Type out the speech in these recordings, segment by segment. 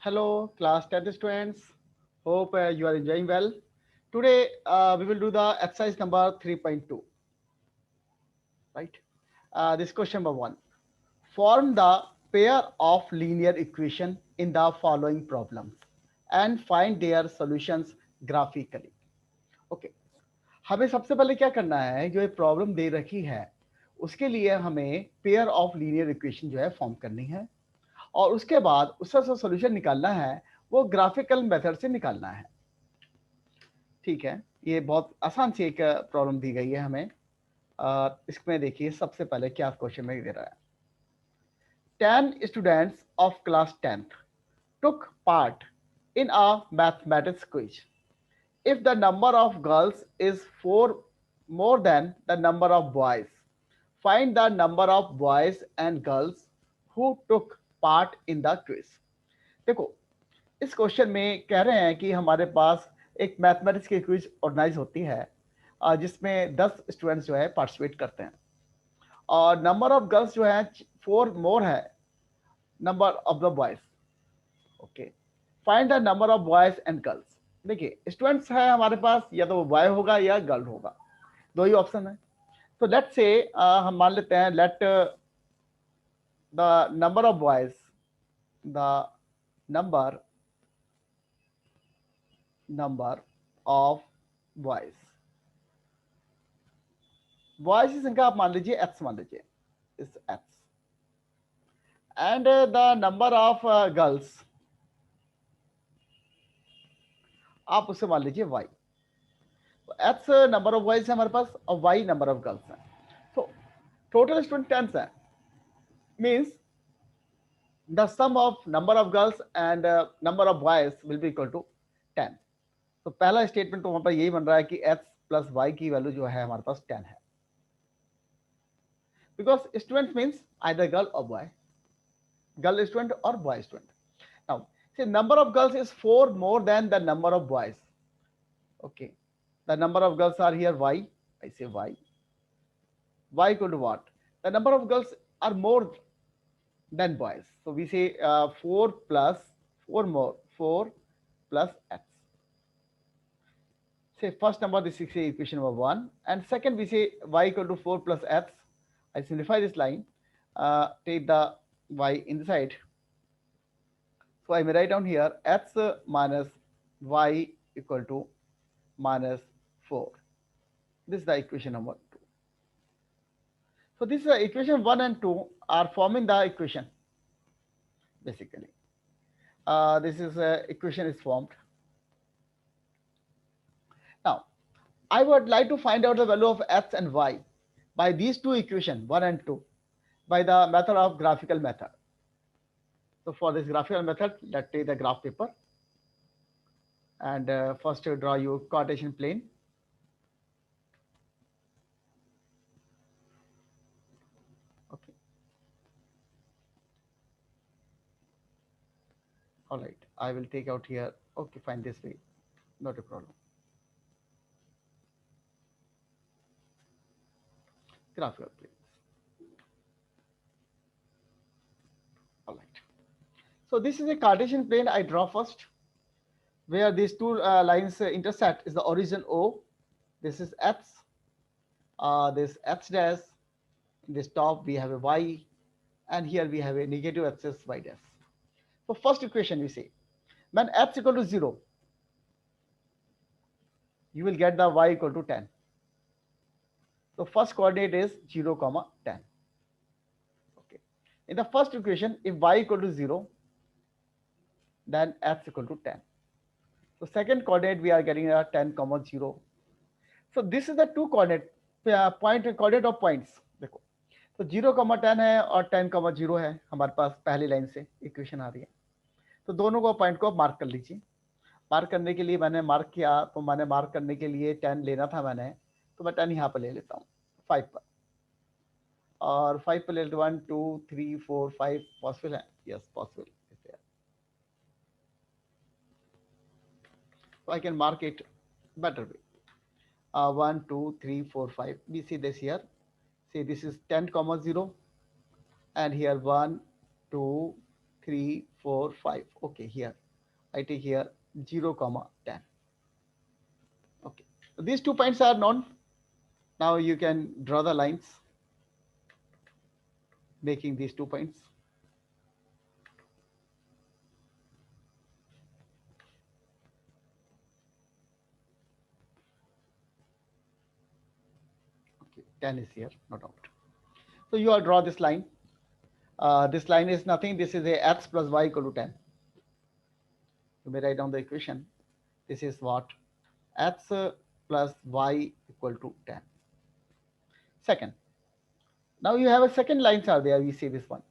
Hello, class 10 students. Hope you are enjoying well. Today we will do the exercise number 3.2. Right? This question number one. Form the pair of linear equation in the following problems and find their solutions graphically. Okay. हमें सबसे पहले क्या करना है, जो ये problem दे रखी है उसके लिए हमें पेयर ऑफ लीनियर इक्वेशन जो है फॉर्म करनी है और उसके बाद उसका जो सोल्यूशन निकालना है वो ग्राफिकल मेथड से निकालना है। ठीक है, ये बहुत आसान सी एक प्रॉब्लम दी गई है हमें। इसमें देखिए सबसे पहले क्या क्वेश्चन में दे रहा है। 10 students of class 10th took part in a mathematics quiz. If the number of girls is 4 more than the number of boys, find the number of boys and girls who took part in the quiz. देखो, इस question में कह रहे हैं कि हमारे पास एक mathematics की क्विज ऑर्गेनाइज होती है जिसमें 10 स्टूडेंट्स जो है पार्टिसिपेट करते हैं और नंबर ऑफ गर्ल्स जो है 4 मोर है number of the boys. Okay, find the number of boys and girls. देखिए स्टूडेंट्स है हमारे पास, या तो वो बॉय होगा या गर्ल होगा, दो ही ऑप्शन है। तो लेट से हम मान लेते हैं, let the number of boys, the number number of boys, boys की संख्या आप मान लीजिए एक्स मान लीजिए, इस x, and the number of girls आप उसे मान लीजिए वाई। तो एक्स नंबर ऑफ बॉयज है हमारे पास और वाई नंबर ऑफ गर्ल्स है। तो टोटल स्टूडेंट 10 है, means the sum of number of girls and number of boys will be equal to 10। तो पहला स्टेटमेंट तो वहां पर यही बन रहा है कि एक्स प्लस वाई की वैल्यू जो है हमारे पास 10 है, because student means either girl और boy, girl student or boy student. Now, see, number of girls is 4 more than the number of boys. Okay, the number of girls are here y. I say y. Y equal to what? The number of girls are more than boys. So we say 4 plus 4 more 4 plus x. Say first number, this is equation number 1, and second we say y equal to 4 plus x. I simplify this line. Take the y inside. So I may write down here x minus y equal to minus 4. This is the equation number 2. So this equation 1 and 2 are forming the equation basically. This is equation is formed. Now I would like to find out the value of x and y by these two equations 1 and 2 by the method of graphical method. So for this graphical method, let's take the graph paper and first draw your Cartesian plane. Okay. All right. I will take out here. Okay, fine, this way. Not a problem. Graphical planes. All right. So this is a Cartesian plane I draw first, where these two lines intersect is the origin O. This is x. This x dash. In this top we have a y, and here we have a negative axis y dash. So first equation we say, when x equal to 0, you will get the y equal to 10. So first coordinate is 0, 10. Okay. In the first equation, if y equal to 0, then x equal to 10. So second coordinate we are getting a 10, 0. So this is the two coordinate point coordinate of points. देखो, तो 0, 10 है और 10, 0 है हमारे पास पहली line से equation आ रही है। तो दोनों को पॉइंट को मार्क कर लीजिए। मार्क करने के लिए मैंने मार्क किया, तो मैंने मार्क करने के लिए 10 लेना था मैंने, तो मैं 10 यहाँ पर ले लेता हूँ 5 पर, और 5 पर ले लेते 1 2 3 4 5 पॉसिबल है, yes possible. So I can mark it better way. 1 2 3 4 5. We see this here. See, this is 10, 0, and here 1 2 3 4, 5. Okay, here I take here 0 comma 10. Okay, so these 2 points are known. Now you can draw the lines making these 2 points. Okay, 10 is here, no doubt. So you all draw this line. This line is nothing. This is a x plus y equal to 10. You may write down the equation. This is what? X plus y equal to 10. Second, now you have a second lines are there. We see this one.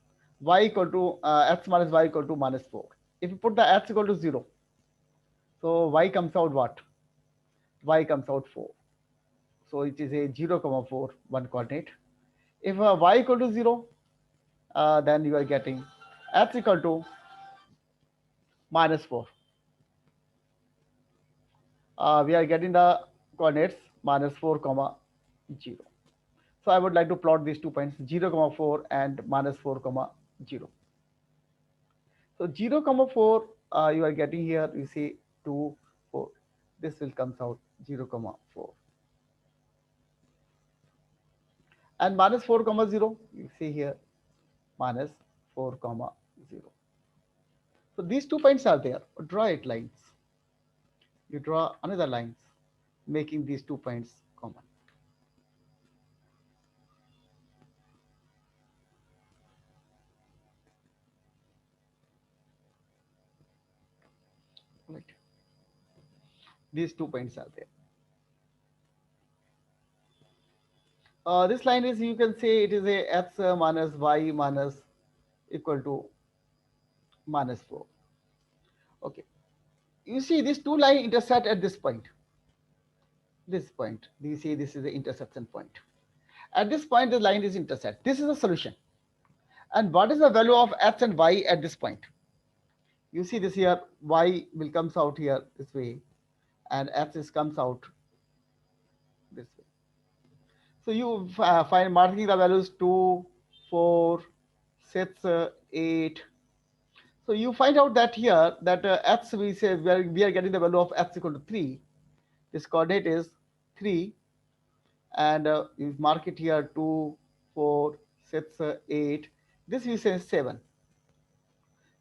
Y equal to x minus y equal to minus 4. If you put the x equal to 0, so y comes out what? Y comes out 4. So it is a 0 comma 4, one coordinate. If y equal to 0, then you are getting x equal to minus 4. We are getting the coordinates minus 4 comma 0. So I would like to plot these 2 points 0 comma 4 and minus 4 comma 0. So 0 comma 4 you are getting here, you see 2 4. This will comes out 0 comma 4 and minus 4 comma 0, you see here minus 4 comma 0. So these 2 points are there. Draw it lines. You draw another lines making these 2 points common. Right. These 2 points are there. This line is, you can say it is a x minus y minus equal to minus 4. Okay. You see these 2 lines intersect at this point. This point. You see this is the intersection point. At this point, the line is intersect. This is a solution. And what is the value of x and y at this point? You see this here, y will comes out here this way, and x is comes out this way. So you find marking the values 2, 4, 6, 8. So you find out that here that x, we say we are getting the value of x equal to 3. This coordinate is 3, and you mark it here 2, 4, 6, 8. This we say 7.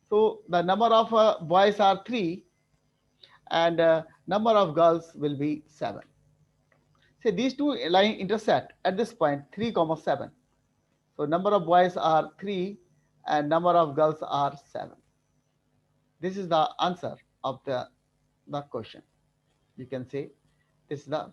So the number of boys are 3, and number of girls will be 7. So these 2 line intersect at this point 3 comma 7. So number of boys are 3 and number of girls are 7. This is the answer of the question. You can say this is the.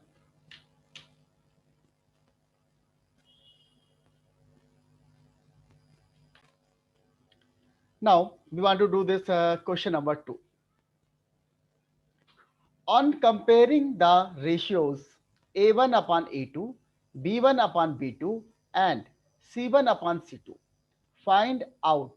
Now we want to do this question number 2. On comparing the ratios A1 upon A2, B1 upon B2, and C1 upon C2, find out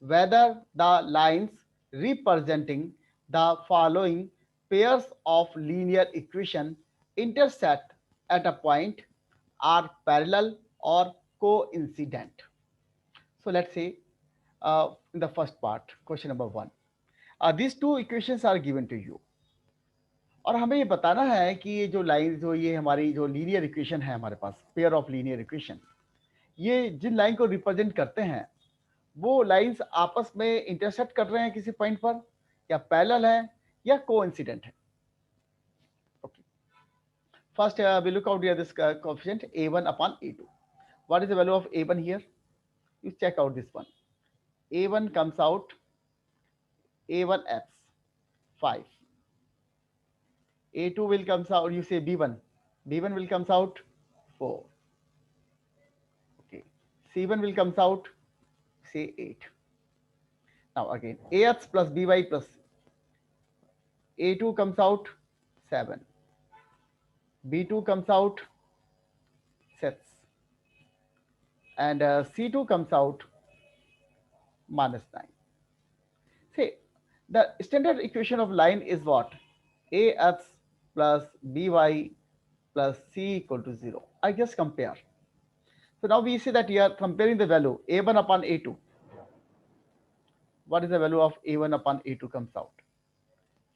whether the lines representing the following pairs of linear equation intersect at a point, are parallel or coincident. So let's say in the first part, question number 1, these 2 equations are given to you. और हमें ये बताना है कि ये जो line, जो ये हमारी जो लीनियर इक्वेशन है हमारे पास, पेयर ऑफ लीनियर इक्वेशन, ये जिन लाइन को रिप्रेजेंट करते हैं वो लाइंस आपस में इंटरसेक्ट कर रहे हैं किसी पॉइंट पर, या पैरेलल है या कोइंसिडेंट है. Okay, first we look out here this coefficient a1 upon a2. What is the value of a1 here? You check out this one. a1 comes out a1x 5. A2 will comes out, you say b1 will comes out 4. Okay, c1 will comes out, say 8. Now again ax plus by plus a2 comes out 7, b2 comes out 6, and c2 comes out minus 9. See, the standard equation of line is what? Ax plus by plus c equal to 0. I just compare. So now we see that we are comparing the value a1 upon a2. what is the value of A1 upon A2 comes out?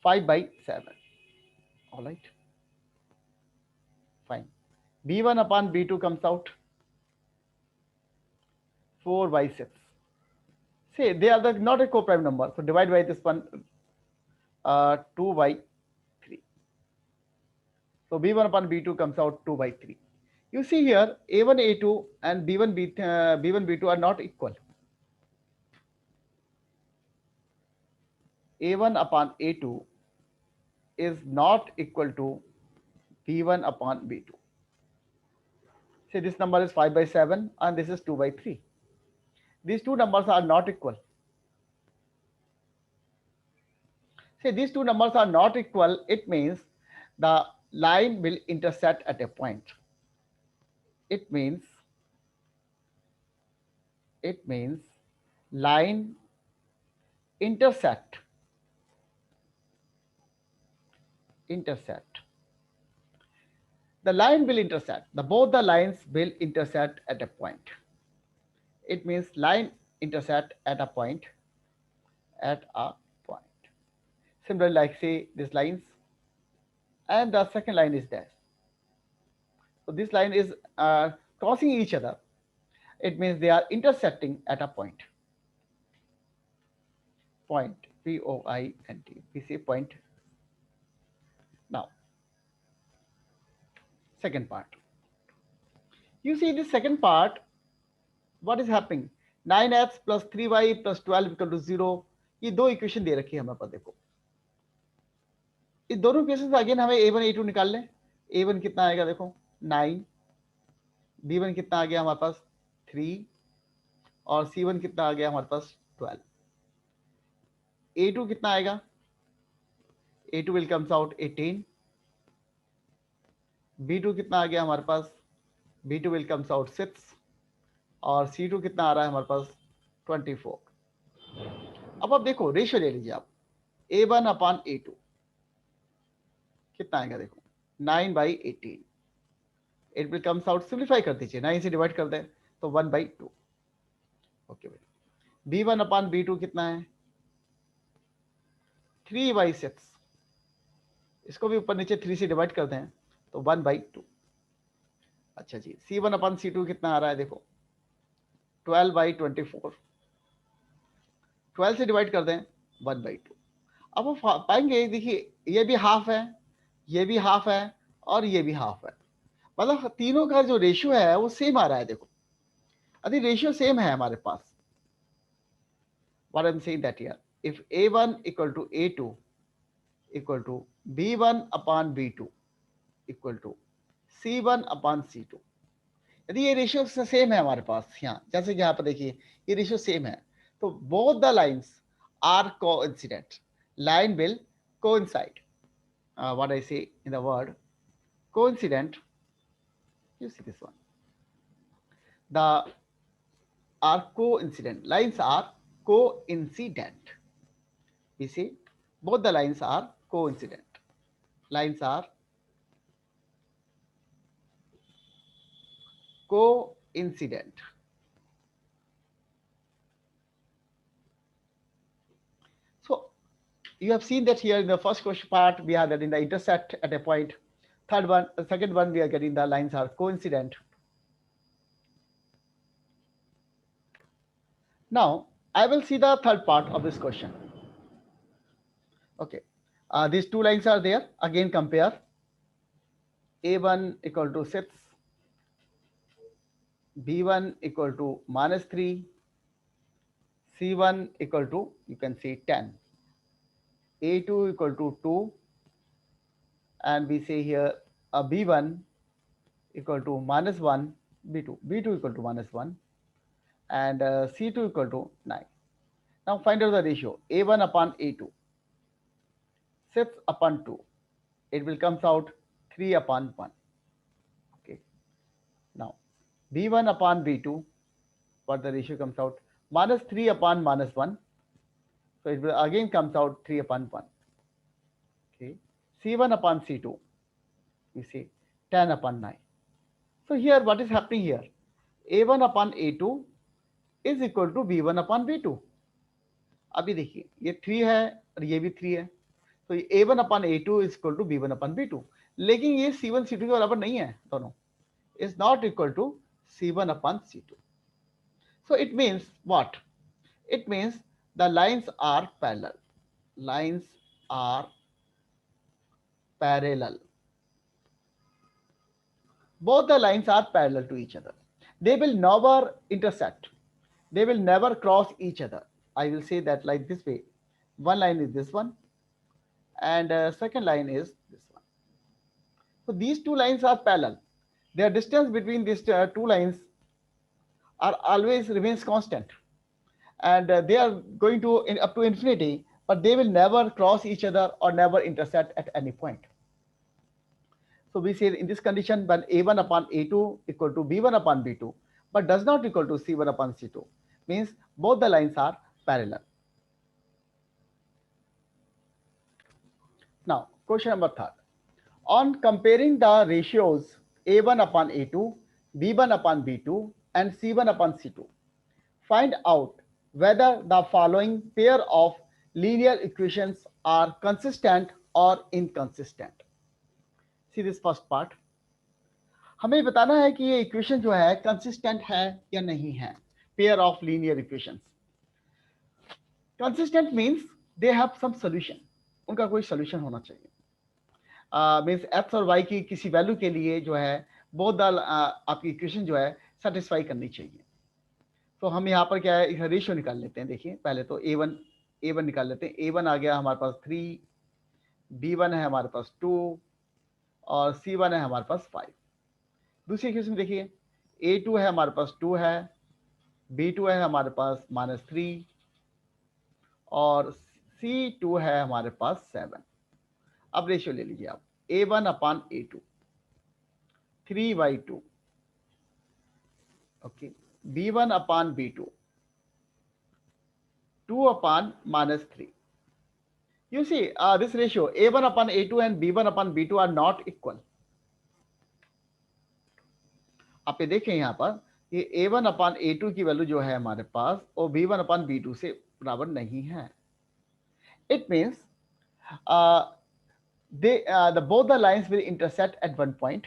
5/7. All right. Fine. B1 upon B2 comes out 4/6. See, they are not a co-prime number. So divide by this one, 2/3. So B1 upon B2 comes out 2/3. You see here, A1, A2 and B1, B2 are not equal. A1 upon A2 is not equal to B1 upon B2. See, this number is 5/7 and this is 2/3. These two numbers are not equal. See, these two numbers are not equal. It means the line will intersect at a point. It means line intersect. The line will intersect. Both the lines will intersect at a point. It means line intersect at a point. Similarly, like say these lines, and the second line is dash. So this line is crossing each other. It means they are intersecting at a point. Point, P-O-I-N-T. We say point. Now, second part. You see this second part, what is happening? 9x plus 3y plus 12 equal to 0. ये दो equation दे रखी है हमारे पास. देखो इस दोनों equation से again हमें a1 a2 निकाल लें. a1 कितना आएगा? देखो 9, b1 कितना आ गया हमारे पास 3 और c1 कितना आ गया हमारे पास 12. a2 कितना आएगा? a2 will comes out 18. b2 कितना आ गया हमारे पास? b2 will comes out 6 और c2 कितना आ रहा है हमारे पास 24. अब आप देखो रेशियो ले लीजिए आप. a1 अपॉन a2 कितना आएगा? देखो 9/18. It will comes out, simplify कर दीजिए, 9 से डिवाइड कर दें तो 1/2. ओके भाई. b1 अपॉन b2 कितना है? 3/6. इसको भी ऊपर नीचे 3 से डिवाइड कर दें तो 1/2. अच्छा जी. c1 अपॉन c2 कितना आ रहा है? देखो 12/24. 12 से डिवाइड कर दें 1/2. अब आप पाएंगे, देखिए ये भी हाफ है, ये भी हाफ है और ये भी हाफ है. मतलब तीनों का जो रेशियो है वो सेम आ रहा है. देखो अभी रेशियो सेम है हमारे पास. What I'm saying that here, if a1 equal to a2 equal to b1 upon b2 equal to c1 upon c2, यदि ये रेशियो सेम है हमारे पास, यहाँ जैसे कि यहाँ पर देखिए ये रेशियो सेम है, तो both the lines are coincident. Line will coincide. What I say in the word coincident, you see this one. The are coincident. Lines are coincident. We see both the lines are coincident. Lines are coincident. So you have seen that here in the first question part we are getting the intersect at a point. Second one we are getting the lines are coincident. Now I will see the third part of this question. Okay, these two lines are there. Again compare. A1 equal to 6, B1 equal to -3, C1 equal to, you can see 10, A2 equal to 2, and we say here B1 equal to -1, B2 equal to -1, and C2 equal to 9. Now find out the ratio A1 upon A2. 6 upon 2. It will comes out 3 upon 1. Okay. Now B1 upon B2, what the ratio comes out? -3 upon -1. So it will again comes out 3 upon 1. Okay. C1 upon C2, you see 10 upon 9. So here what is happening here? A1 upon A2 is equal to B1 upon B2. अभी देखिए ये 3 है और ये भी 3 है, तो ये A1 upon A2 is equal to B1 upon B2, लेकिन ये C1 C2 के बराबर नहीं है दोनों, is not equal to C1 upon C2. So it means what? It means the lines are parallel. Lines are parallel. Both the lines are parallel to each other. They will never intersect. They will never cross each other. I will say that like this way. One line is this one, and second line is this one. So these two lines are parallel. Their distance between these two lines are always remains constant, and they are going to up to infinity, but they will never cross each other or never intersect at any point. So we say in this condition when A1 upon A2 equal to B1 upon B2, but does not equal to C1 upon C2, means both the lines are parallel. Now, question number 3. On comparing the ratios A1 upon A2, B1 upon B2, and C1 upon C2, find out whether the following pair of linear equations are consistent or inconsistent. See this first part. हमें बताना है कि ये equation जो है consistent है या नहीं है. Pair of linear equations. Consistent means they have some solution, उनका कोई सॉल्यूशन होना चाहिए. मींस एक्स और वाई की किसी वैल्यू के लिए जो है बोथ द आपकी इक्वेशन जो है सेटिस्फाई करनी चाहिए. तो हम यहाँ पर क्या है रेशियो निकाल लेते हैं. देखिए पहले तो A1 निकाल लेते हैं. A1 आ गया हमारे पास 3, B1 है हमारे पास 2 और C1 है हमारे पास 5. दूसरी इक्वेशन में देखिए A2 है हमारे पास 2 है, B2 है हमारे पास -3 और C2 है हमारे पास 7. अब रेशियो ले लीजिए आप. A1 upon A2 3/2, okay. B1 upon B2 2 upon -3. You see this ratio A1 upon A2 and B1 upon B2 are not equal. आप ये देखें यहाँ पर ये A1 upon A2 की वैल्यू जो है हमारे पास वो B1 upon B2 से बराबर नहीं है. It means both the lines will intersect at one point.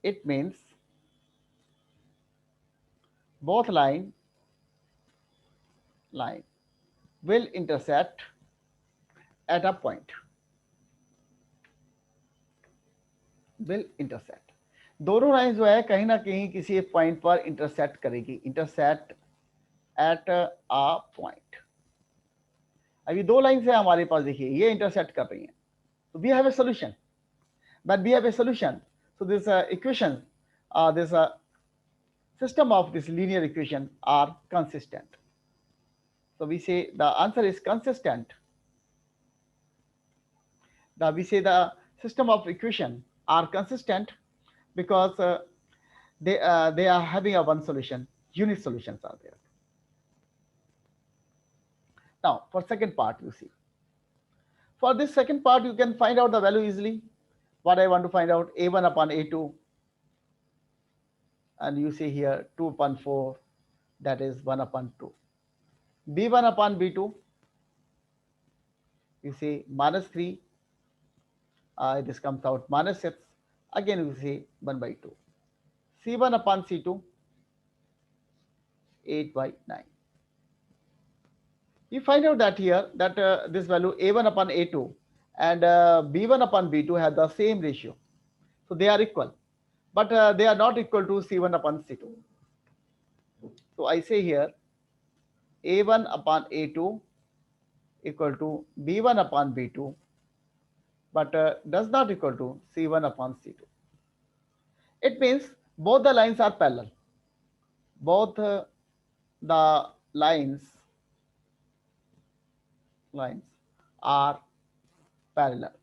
It means both line will intersect at a point. Will intersect. दोनों लाइन जो है कहीं ना कहीं किसी एक पॉइंट पर इंटरसेक्ट करेगी. Intersect at a point. अभी दो लाइन है हमारे पास, देखिए ये इंटरसेक्ट कर रही हैं. तो we have a solution. But we have a solution. So this equation this system of this linear equation are consistent. So we say the answer is consistent. We say the system of equation are consistent because they are having a one solution. Unit solutions are there. Now for second part, you see. For this second part, you can find out the value easily. What I want to find out, A1 upon A2, and you see here 2 upon 4, that is 1 upon 2. B1 upon B2, you see -3, this comes out -6, again you see 1/2. C1 upon C2, 8/9. You find out that here that this value A1 upon A2 and B1 upon B2 have the same ratio. So they are equal, but they are not equal to C1 upon C2. So I say here A1 upon A2 equal to B1 upon B2, but does not equal to C1 upon C2. It means both the lines are parallel. Both the lines are parallel.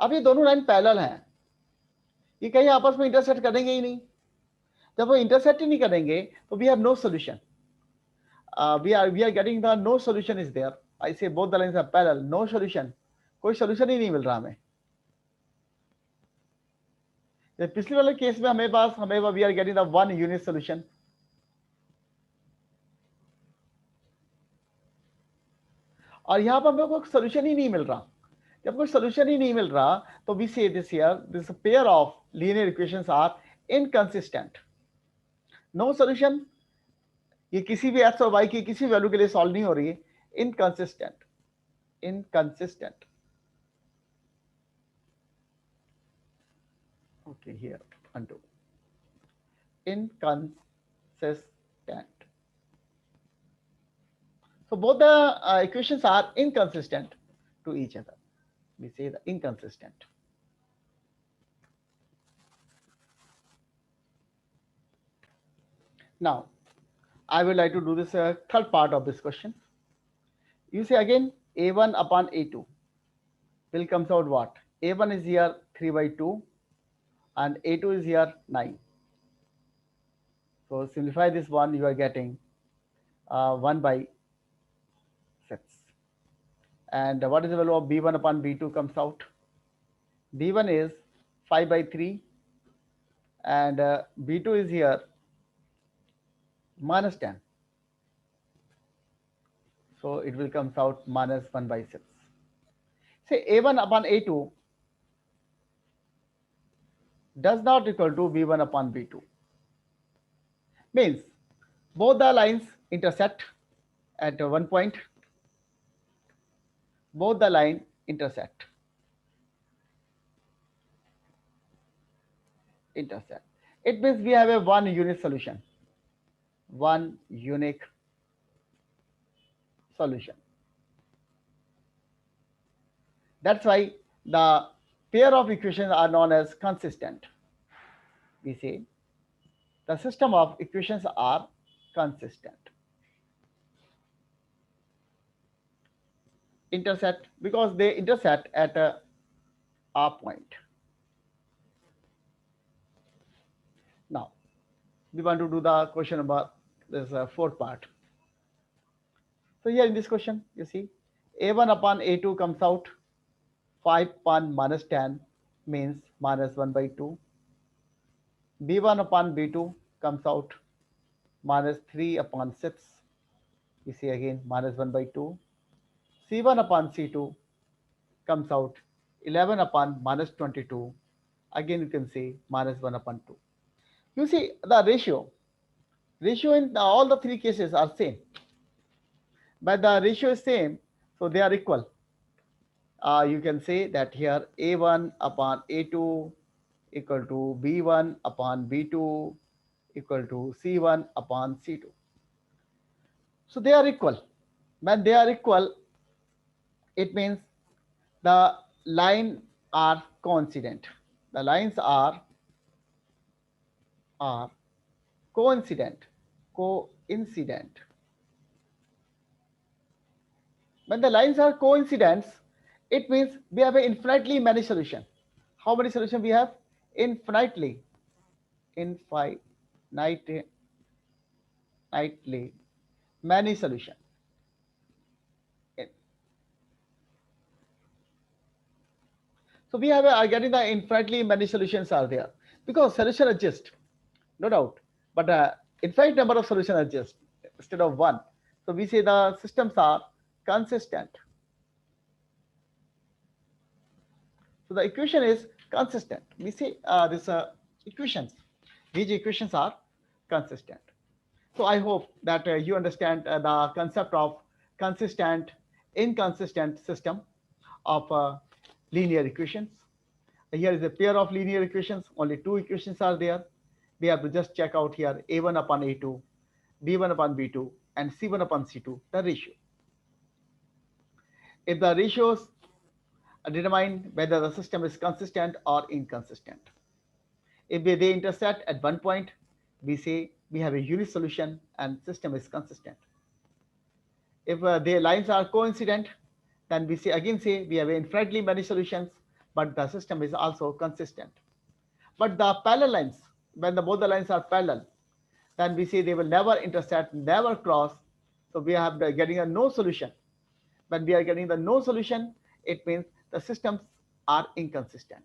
अब ये दोनों line parallel हैं, ये कहीं आपस में intersect करेंगे ही नहीं. जब वो इंटरसेक्ट ही नहीं करेंगे तो we have no solution. we are getting the no solution is there. I say both the lines are parallel, no solution. कोई सॉल्यूशन ही नहीं मिल रहा हमें. पिछले वाले केस में हमें we are getting the one unit solution. और यहाँ पर हमें कोई सोल्यूशन ही नहीं मिल रहा। जब कोई सोल्यूशन ही नहीं मिल रहा तो we say this here this pair of linear equations are inconsistent. No solution, ये किसी भी एक्स और वाई की किसी वैल्यू के लिए सॉल्व नहीं हो रही है। Inconsistent, inconsistent. Okay here undo, inconsistent. So both the equations are inconsistent to each other. We say the inconsistent. Now I would like to do this third part of this question. You say again a1 upon a2 will comes out what? A1 is here 3 by 2 and a2 is here 9. So simplify this one, you are getting 1 by 6. And what is the value of b1 upon b2 comes out? b1 is 5 by 3 and b2 is here minus 10. So it will comes out minus 1 by 6. Say a1 upon a2 does not equal to b1 upon b2. Means both the lines intersect at one point. Both the line intersect. It means we have a one unique solution. One unique solution. That's why the pair of equations are known as consistent. We say the system of equations are consistent. Intersect because they intersect at a point. Now we want to do the question about this fourth part. So here in this question, you see a1 upon a2 comes out 5 upon minus 10 means minus 1 by 2. b1 upon b2 comes out minus 3 upon 6. You see again minus 1 by 2. c1 upon c2 comes out 11 upon minus 22. Again you can say minus 1 upon 2. You see the ratio in all the three cases are same, but the ratio is same, so they are equal. You can say that here a1 upon a2 equal to b1 upon b2 equal to c1 upon c2. So they are equal. When they are equal, it means the line are coincident. The lines are coincident. Coincident. When the lines are coincident, it means we have infinitely many solutions. How many solutions we have? Infinitely. Infinitely many solutions. So we are getting the infinitely many solutions are there because solution exist, no doubt, but infinite number of solutions exist instead of one. So we say the systems are consistent. So the equation is consistent. We say this equations, these equations are consistent. So I hope that you understand the concept of consistent, inconsistent system of linear equations. Here is a pair of linear equations. Only two equations are there. We have to just check out here a1 upon a2, b1 upon b2, and c1 upon c2, the ratio. If the ratios determine whether the system is consistent or inconsistent. If they intersect at one point, we say we have a unique solution and system is consistent. If their lines are coincident, then we say again say we have infinitely many solutions, but the system is also consistent. But the parallel lines, when both the lines are parallel, then we say they will never intersect, never cross. So we have getting a no solution. When we are getting the no solution, it means the systems are inconsistent.